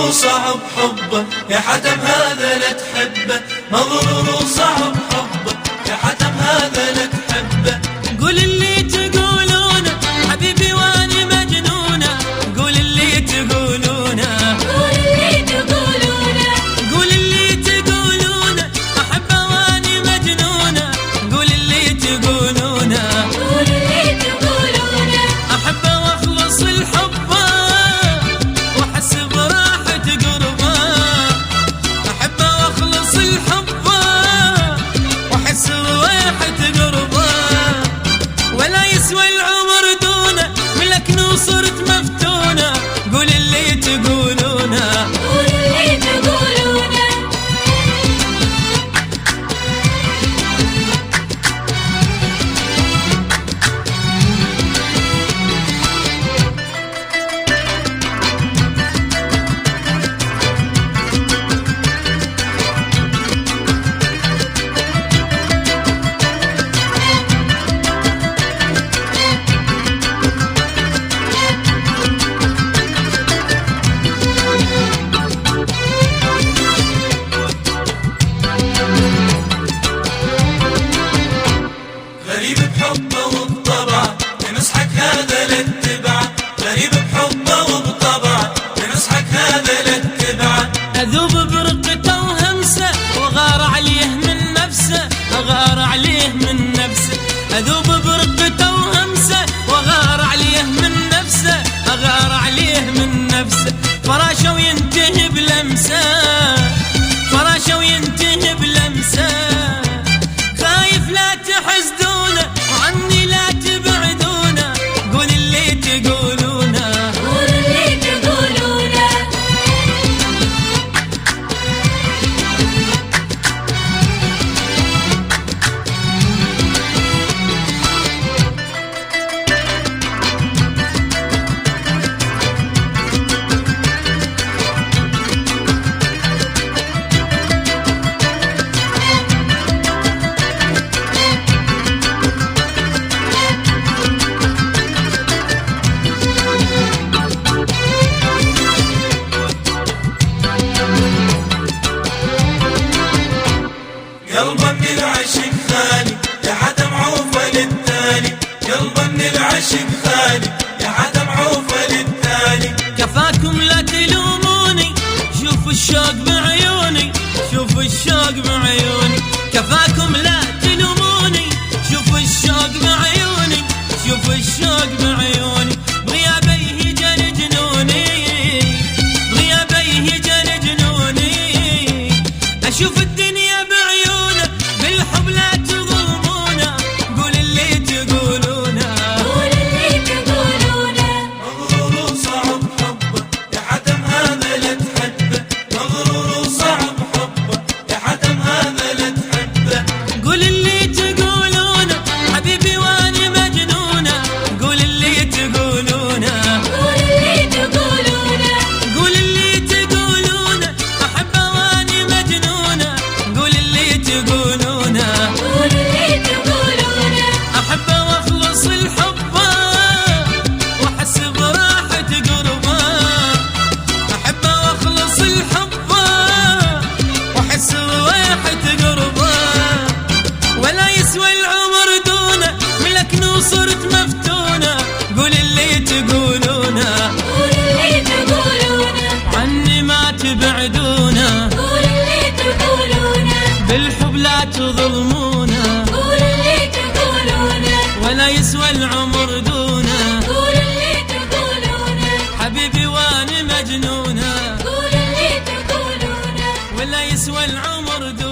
وصعب حبه يا حتم هذا لا تحبه، مغرور وصعب حبه يا حتم هذا لا تحبه. قول اللي تقولونه حبيبي واني مجنونه، قول اللي تقولونه، قول اللي تقولونه، قول اللي تقولونه احبه واني مجنونه، قول اللي تقولونه، قول اللي تقولونه، احبه واخلص الحبه واحس براحه قربه، احبه واخلص الحبه واحس براحه قربه، ولا يسوى العمر دونه ملكني وصرت مفتونه، قول اللي تقولونه، قول اللي تقولونه. غريب بحبه وبطبعه بنصحك هذا لا تتبعه، غريب بحبه وبطبعه بنصحك هذا لا تتبعه. اذوب برقته وهمسه وغار عليه من نفسه، اغار عليه من نفسه، اذوب برقته وهمسه وغار عليه من نفسه، اغار عليه من نفسه، فراشه وينتهي بلمسه، فراشه وينتهي بلمسه، خايف لا تحسدونه وعني لا تبعدونه، قول اللي تقولونه، قول اللي تقولونه. قلبه من العشق خالي يا حتم عوفه للتالي، قلبه من العشق خالي يا حتم عوفه للتالي. كفاكم لا تلوموني شوفوا الشوق بعيوني، شوفوا الشوق بعيوني، كفاكم لا تلوموني شوفوا الشوق بعيوني، شوفوا الشوق بعيوني، بغيابيه جل جنوني، بغيابيه جل جنوني، اشوف الدنيا بعيونه بالحب لا تظلمونه، قول اللي تقولونه، قول اللي تقولونه. مغرور وصعب حبه يا حتم هذا لا تحبه، مغرور وصعب حبه يا حتم هذا لا تحبه. قول اللي تقولونه حبيبي واني مجنونه، قول اللي تقولونه، قول اللي تقولونه، قول اللي تقولونه احبه واني مجنونه، قول اللي تقولونه، قول اللي تقولونه، احبه واخلص الحبه واحس براحه قربه، احبه واخلص الحبه واحس براحه قربه، ولا يسوى العمر دونه ملكني وصرت مفتونه، قول اللي تقولونه، قول اللي تقولونه، عني ما تبعدونه، قول اللي تقولونه، بالحب لا تظلمونه، قول اللي تقولونه، ولا يسوى العمر دونه، قول اللي تقولونه، حبيبي واني مجنونه، قول اللي تقولونه، ولا يسوى العمر دونه.